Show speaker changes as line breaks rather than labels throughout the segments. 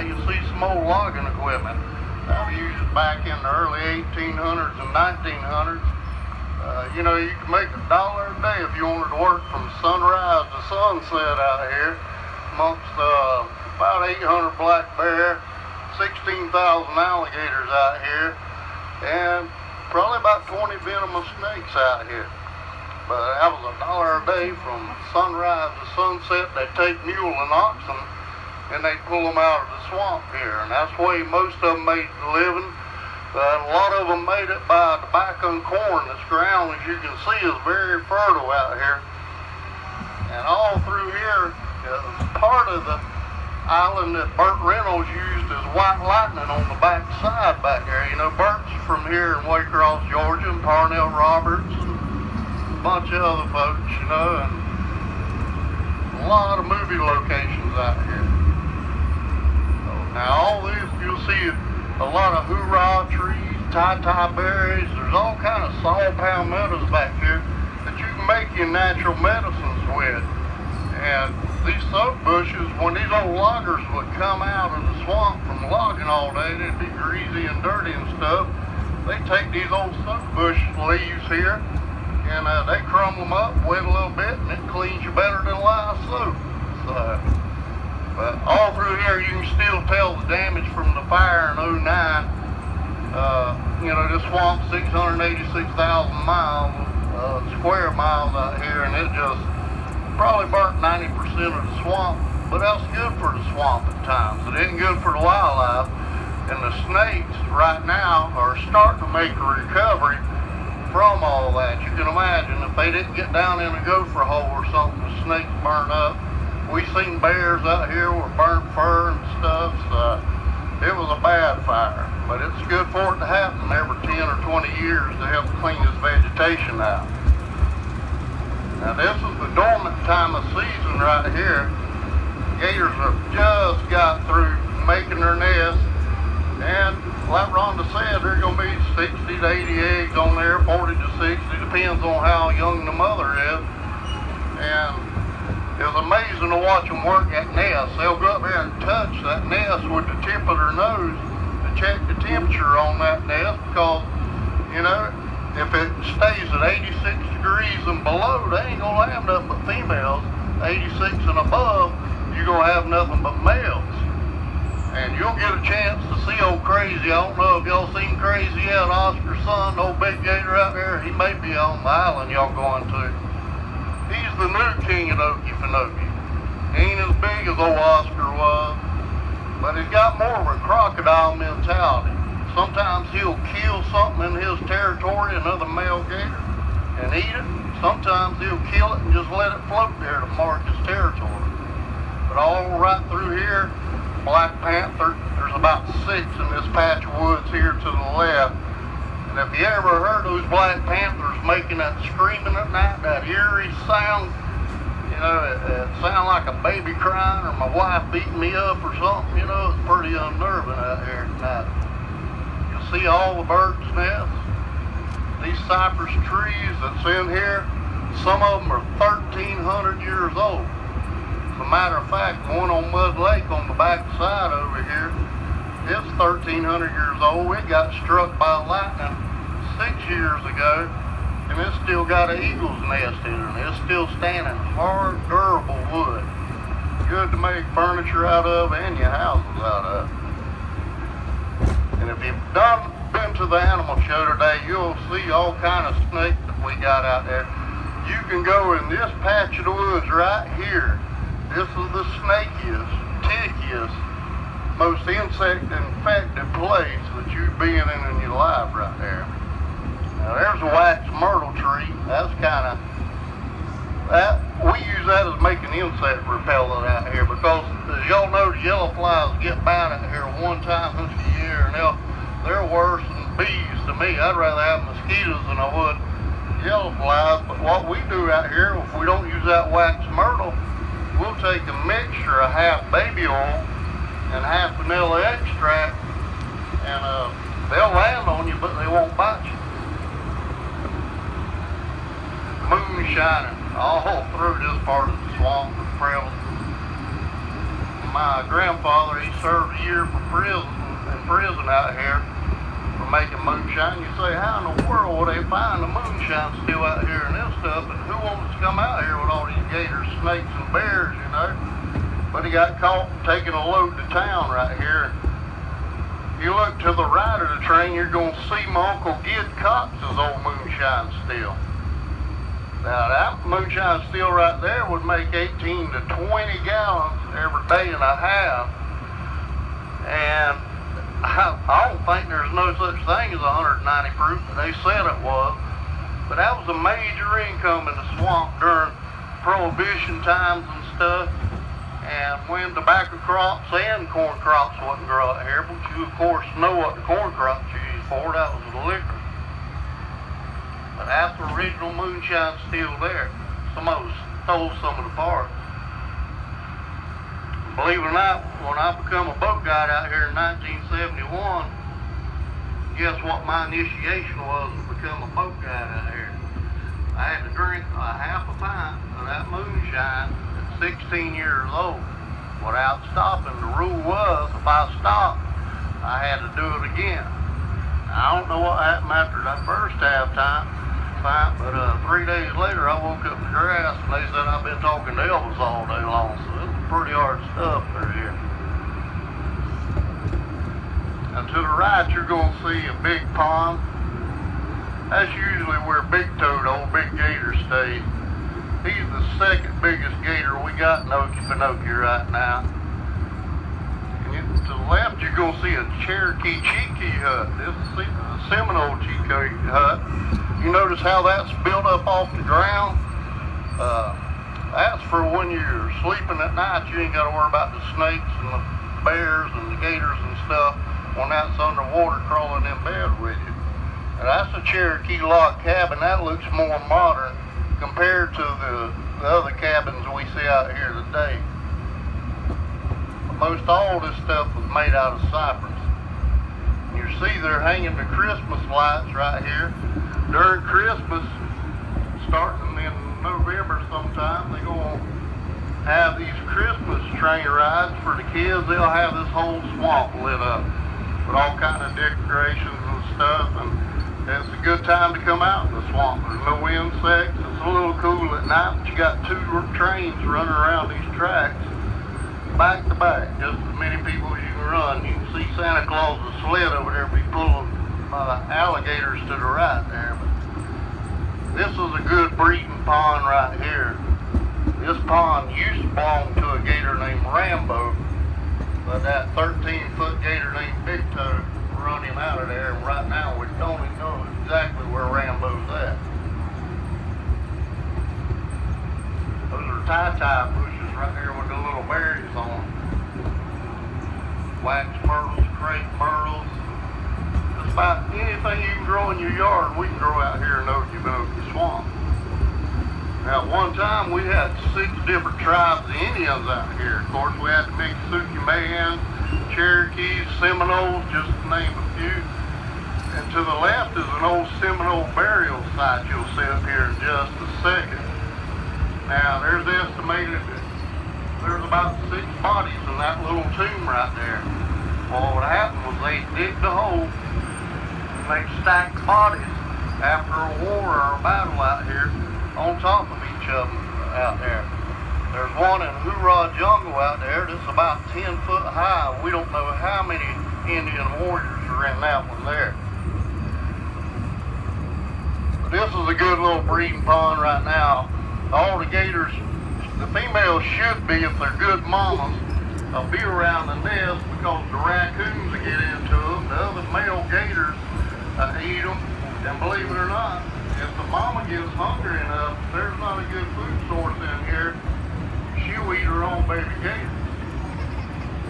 you see some old logging equipment. That was used back in the early 1800s and 1900s. You know, you could make $1 a day if you wanted to work from sunrise to sunset out here amongst about 800 black bear, 16,000 alligators out here, and probably about 20 venomous snakes out here. But that was $1 a day from sunrise to sunset. They take mule and oxen and they pull them out of the swamp here, and that's the way most of them made a living. A lot of them made it by tobacco and corn. This ground, as you can see, is very fertile out here. And all through here is part of the island that Burt Reynolds used as white lightning on the back side back there. You know, Burt's from here in Waycross, Georgia, and Parnell Roberts, and a bunch of other folks, you know, and a lot of movie locations out here. Now all this, you'll see a lot of hoorah trees, tie-tie berries. There's all kind of saw palmettos back here that you can make your natural medicines with. And these soap bushes, when these old loggers would come out of the swamp from logging all day, they'd be greasy and dirty and stuff. They take these old soap bush leaves here and they crumble them up, wet a little bit, and it cleans you better than lye soap. So, but all through here, you can still tell the damage from the fire in '09. You know, this swamp's 686,000 miles, square miles out here, and it just probably burnt 90% of the swamp. But that's good for the swamp at times. It isn't good for the wildlife. And the snakes right now are starting to make a recovery from all that. You can imagine if they didn't get down in a gopher hole or something, the snakes burn up. We seen bears out here with burnt fur and stuff, so it was a bad fire. But it's good for it to happen every 10 or 20 years to help clean this vegetation out. Now this is the dormant time of season right here. Gators have just got through making their nest, and like Rhonda said, there's going to be 60 to 80 eggs on there, 40 to 60, depends on how young the mother is. And it's amazing to watch them work that nest. They'll go up there and touch that nest with the tip of their nose to check the temperature on that nest, because, you know, if it stays at 86 degrees and below, they ain't gonna have nothing but females. 86 and above, you're gonna have nothing but males. And you'll get a chance to see old Crazy. I don't know if y'all seen Crazy yet, Oscar's son, old big gator out there. He may be on the island y'all going to. He's the new king of Okefenokee. He ain't as big as old Oscar was, but he's got more of a crocodile mentality. Sometimes he'll kill something in his territory, another male gator, and eat it. Sometimes he'll kill it and just let it float there to mark his territory. But all right through here, Black Panther, there's about 6 in this patch of woods here to the left. And if you ever heard those Black Panthers making that screaming at night, that eerie sound, you know, it sounds like a baby crying or my wife beating me up or something, you know, it's pretty unnerving out here at night. You'll see all the birds' nests. These cypress trees that's in here, some of them are 1,300 years old. As a matter of fact, going on Mud Lake on the back side over here, it's 1,300 years old. It got struck by lightning 6 years ago, and it's still got an eagle's nest in it, and it's still standing. Hard, durable wood. Good to make furniture out of and your houses out of. And if you've been to the animal show today, you'll see all kind of snakes that we got out there. You can go in this patch of the woods right here. This is the snakiest, tickiest, most insect-infected place that you've been in your life right there. Now there's a wax myrtle tree. That's kind of, we use that as making insect repellent out here, because as y'all know, the yellow flies get by out here one time this year, and they're worse than bees to me. I'd rather have mosquitoes than I would yellow flies. But what we do out here, if we don't use that wax myrtle, we'll take a mixture of half baby oil and half vanilla extract, and they'll land on you, but they won't bite you. Moon shining all through this part of the swamp is prevalent. my grandfather, he served a year in prison out here for making moonshine. You say, how in the world would they find the moonshine still out here and this stuff? And who wants to come out here with all these gators, snakes, and bears, you know? But he got caught taking a load to town right here. You look to the right of the train, you're going to see my Uncle Gid Cox's old moonshine still. Now that moonshine still right there would make 18 to 20 gallons every day and a half. And I don't think there's no such thing as 190 proof, but they said it was. But that was a major income in the swamp during Prohibition times and stuff. And when tobacco crops and corn crops wouldn't grow out here, but you of course know what the corn crops you used for, that was the liquor. But that's the original moonshine still there. Somebody stole some of the parts. Believe it or not, when I become a boat guide out here in 1971, guess what my initiation was to become a boat guide out here? I had to drink a half a pint of that moonshine at 16 years old without stopping. The rule was, if I stopped, I had to do it again. I don't know what happened after that first half time, but 3 days later I woke up in the grass and they said I've been talking to Elvis all day long, so it was pretty hard stuff through here. Now to the right you're going to see a big pond. That's usually where Big Toad, old Big Gator, stays. He's the second biggest gator we got in Okefenokee right now. To the left, you're going to see a Cherokee Cheekee hut. This is a Seminole Cheekee hut. You notice how that's built up off the ground? That's for when you're sleeping at night. You ain't got to worry about the snakes and the bears and the gators and stuff when that's underwater crawling in bed with you. And that's a Cherokee log cabin. That looks more modern compared to the other cabins we see out here today. Most all this stuff was made out of cypress. You see they're hanging the Christmas lights right here. During Christmas, starting in November sometime, they're going to have these Christmas train rides for the kids. They'll have this whole swamp lit up with all kind of decorations and stuff. And it's a good time to come out in the swamp. There's no insects. It's a little cool at night, but you got two trains running around these tracks back to back, just as many people as you can run. You can see Santa Claus's sled over there be pulling alligators to the right there. But this is a good breeding pond right here. This pond used to belong to a gator named Rambo, but that 13-foot gator named Big Toe run him out of there, and right now we don't even know exactly where Rambo's at. Those are tie-tie bushes right there with the little berries on them. Wax myrtles, crepe myrtles. Just about anything you can grow in your yard, we can grow out here in Okefenokee Swamp. Now, at one time, we had 6 different tribes of Indians out here. Of course, we had the Miccosukee, Cherokees, Seminoles, just to name a few. And to the left is an old Seminole burial site you'll see up here in just a second. Now, there's estimated that there's about 6 bodies in that little tomb right there. Well, what happened was they digged a hole and they stacked bodies after a war or a battle out here on top of each other out there. There's one in Hoorah Jungle out there that's about 10 foot high. We don't know how many Indian warriors are in that one there. But this is a good little breeding pond right now. All the gators, the females should be, if they're good mamas, they'll be around the nest because the raccoons will get into them. The other male gators eat them. And believe it or not, if the mama gets hungry enough, there's not a good food source in here, she'll eat her own baby gator.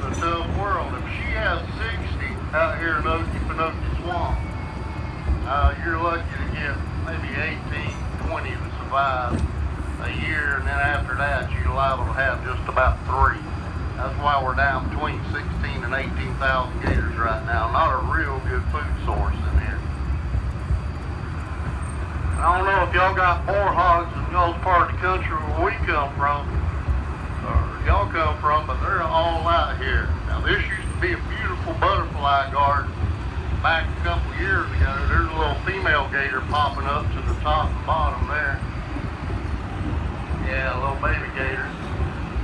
It's a tough world. If she has 60 out here in Okefenokee Swamp, you're lucky to get maybe 18, 20 to survive a year, and then after that you're liable to have just about 3. That's why we're down between 16 and 18,000 gators right now. Not a real good food source in here. I don't know if y'all got more hogs in y'all's part of the country where we come from, y'all come from, but they're all out here. Now this used to be a beautiful butterfly garden back a couple years ago. There's a little female gator popping up to the top and bottom there. Yeah, a little baby gator.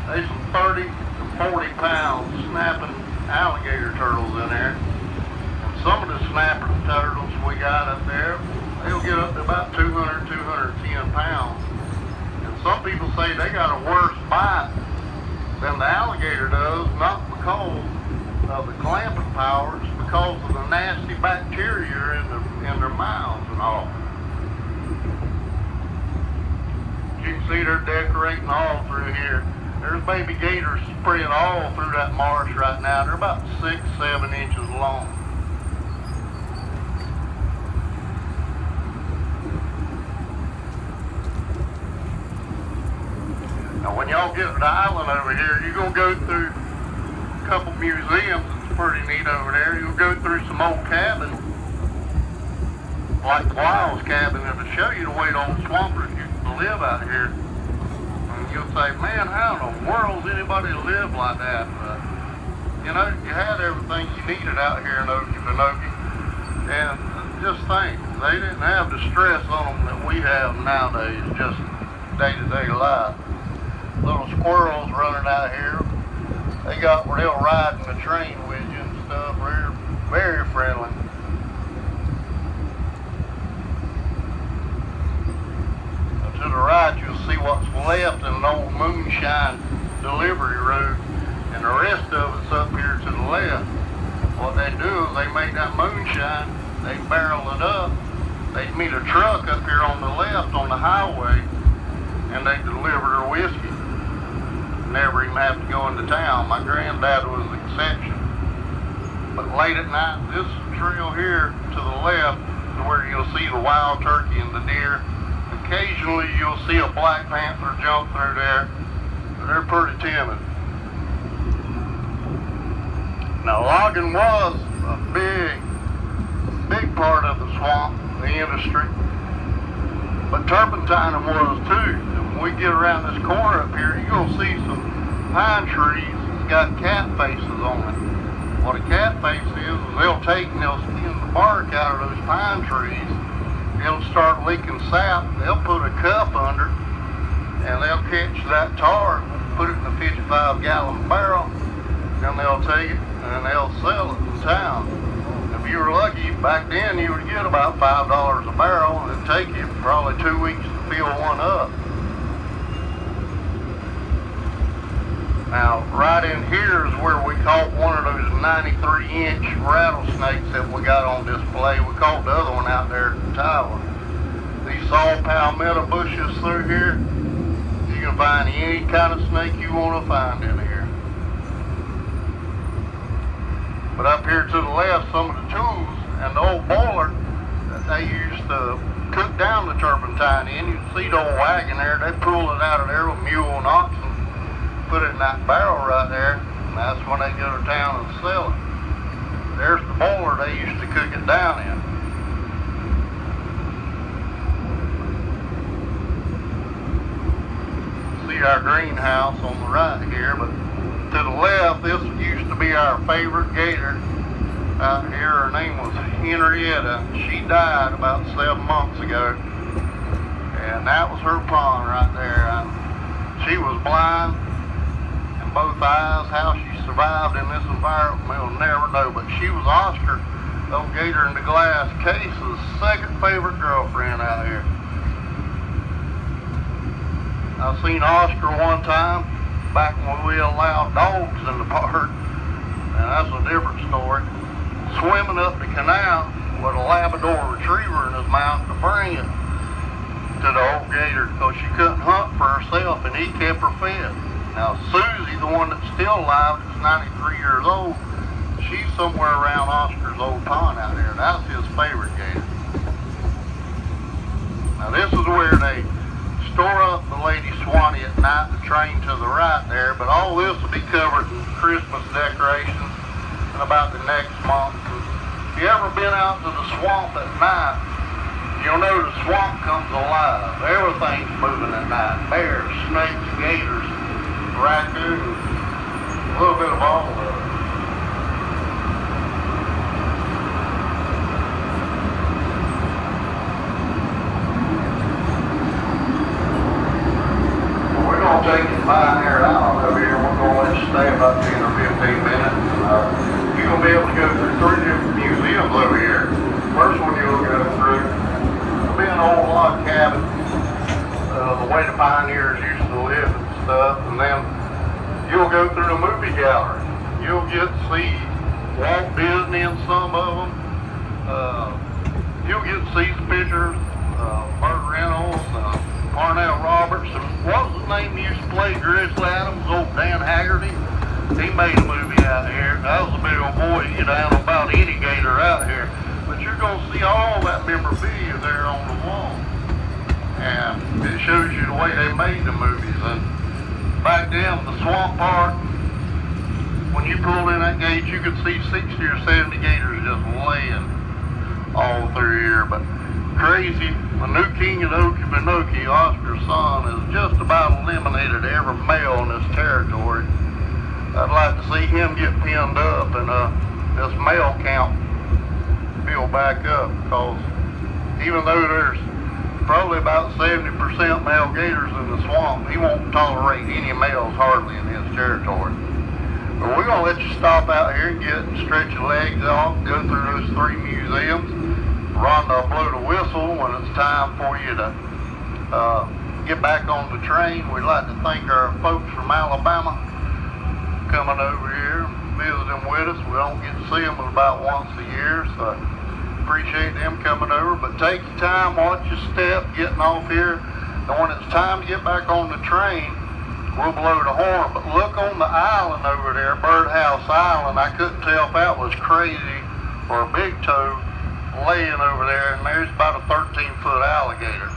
There's some 30 to 40 pounds snapping alligator turtles in there. And some of the snapper turtles we got up there, they'll get up to about 200, 210 pounds. And some people say they got a worse bite than the alligator does, not because of the clamping powers, because of the nasty bacteria in their mouths and all. You can see they're decorating all through here. There's baby gators spread all through that marsh right now. They're about 6, 7 inches long. Now when y'all get to the island over here, you're going to go through a couple museums. It's pretty neat over there. You'll go through some old cabins, like Wiles' cabin, and it'll show you the way the old swampers used to live out here. And you'll say, man, how in the world does anybody live like that? You know, you had everything you needed out here in Okefenokee. And just think, they didn't have the stress on them that we have nowadays, just day-to-day life. Little squirrels running out here. They got where they'll ride in the train with you and stuff. They're very friendly. Now to the right, you'll see what's left in an old moonshine delivery road, and the rest of it's up here to the left. What they do is they make that moonshine, they barrel it up, they meet a truck up here on the left on the highway, and they deliver their whiskey. Never even have to go into town. My granddad was the exception. But late at night, this trail here to the left is where you'll see the wild turkey and the deer. Occasionally you'll see a black panther jump through there. They're pretty timid. Now logging was a big part of the swamp, the industry. But turpentining was too. When we get around this corner up here, you're going to see some pine trees that's got cat faces on it. What a cat face is they'll take and they'll skin the bark out of those pine trees. It'll start leaking sap. They'll put a cup under and they'll catch that tar, put it in a 55-gallon barrel, and they'll take it and they'll sell it in town. If you were lucky, back then you would get about $5 a barrel, and it'd take you probably 2 weeks to fill one up. Now, right in here is where we caught one of those 93-inch rattlesnakes that we got on display. We caught the other one out there at the tower. These saw palmetto bushes through here, you can find any kind of snake you want to find in here. But up here to the left, some of the tools and the old boiler that they used to cook down the turpentine in, you can see the old wagon there, they pull it out of there with mule and oxen. Put it in that barrel right there, and that's when they go to town and sell it. There's the boiler they used to cook it down in. See our greenhouse on the right here, but to the left, this used to be our favorite gator out here. Her name was Henrietta. She died about 7 months ago, and that was her pond right there. She was blind, both eyes. How she survived in this environment, we'll never know. But she was Oscar, old gator in the glass case's second favorite girlfriend out here. I seen Oscar one time back when we allowed dogs in the park, and that's a different story. Swimming up the canal with a Labrador retriever in his mouth to bring it to the old gator, because she couldn't hunt for herself and he kept her fed. Now, Susie, the one that's still alive, that's 93 years old, she's somewhere around Oscar's old pond out there. That's his favorite gator. Now, this is where they store up the Lady Swanee at night, the train to the right there, but all this will be covered in Christmas decorations in about the next month. If you ever been out to the swamp at night, you'll know the swamp comes alive. Everything's moving at night. Bears, snakes, gators, raccoon, a little bit of all of it. We're going to take you by here out over here. We're going to let you stay about 10 or 15 minutes. You're going to be able to go through 3 different museums over here. First one you'll go through will be an old log cabin, the way the pioneers used to live and stuff. And then you'll go through the movie gallery. You'll get to see Walt Disney and some of them. You'll get to see pictures, Burt Reynolds, Parnell Roberts, and what was the name he used to play Grizzly Adams? Old Dan Haggerty. He made a movie out here. That was a big old boy. You down about any gator out here. But you're going to see all that memorabilia there on the wall. And it shows you the way they made the movies. And back then, the swamp park, when you pulled in that gate, you could see 60 or 70 gators just laying all through here. But crazy, the new king of Okefenokee, Oscar's son, has just about eliminated every male in this territory. I'd like to see him get pinned up and this male count build back up, because even though there's probably about 70% male gators in the swamp, he won't tolerate any males hardly in his territory. But we're going to let you stop out here and stretch your legs off, go through those 3 museums. Rhonda will blow the whistle when it's time for you to get back on the train. We'd like to thank our folks from Alabama coming over here, visiting with us. We don't get to see them about once a year, so appreciate them coming over. But take your time, watch your step, getting off here. And when it's time to get back on the train, we'll blow the horn. But look on the island over there, Birdhouse Island. I couldn't tell if that was crazy or a big toe laying over there, and there's about a 13-foot alligator.